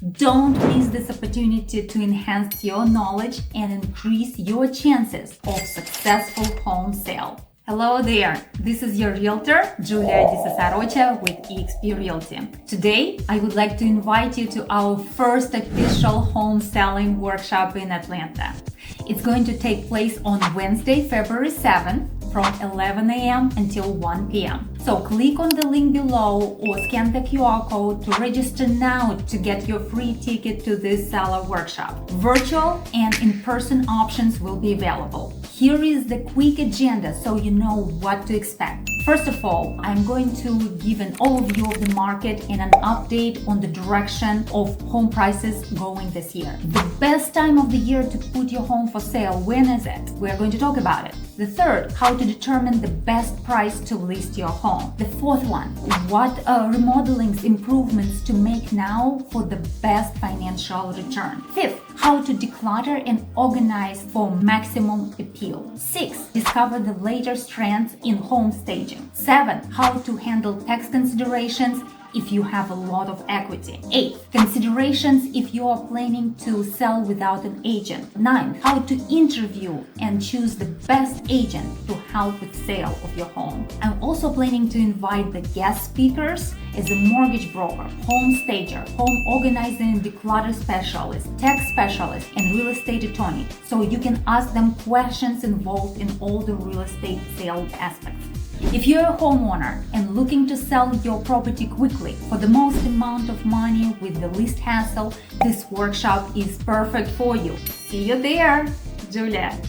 Don't miss this opportunity to enhance your knowledge and increase your chances of successful home sale. Hello there, this is your realtor, Julia Disasaroccia with eXp Realty. Today, I would like to invite you to our first official home selling workshop in Atlanta. It's going to take place on Wednesday, February 7th from 11 a.m. until 1 p.m. So click on the link below or scan the QR code to register now to get your free ticket to this seller workshop. Virtual and in-person options will be available. Here is the quick agenda so you know what to expect. First of all, I'm going to give an overview of the market and an update on the direction of home prices going this year. The best time of the year to put your home for sale, when is it? We're going to talk about it. The third, how to determine the best price to list your home. The fourth one, what remodelings, improvements to make now for the best financial return. Fifth, how to declutter and organize for maximum appeal. Sixth, discover the latest trends in home staging. 7, how to handle tax considerations if you have a lot of equity. 8, considerations if you are planning to sell without an agent. 9, how to interview and choose the best agent to help with sale of your home. I'm also planning to invite the guest speakers as a mortgage broker, home stager, home organizer and declutter specialist, tax specialist, and real estate attorney, so you can ask them questions involved in all the real estate sale aspects. If you're a homeowner and looking to sell your property quickly for the most amount of money with the least hassle, this workshop is perfect for you. See you there, Julia.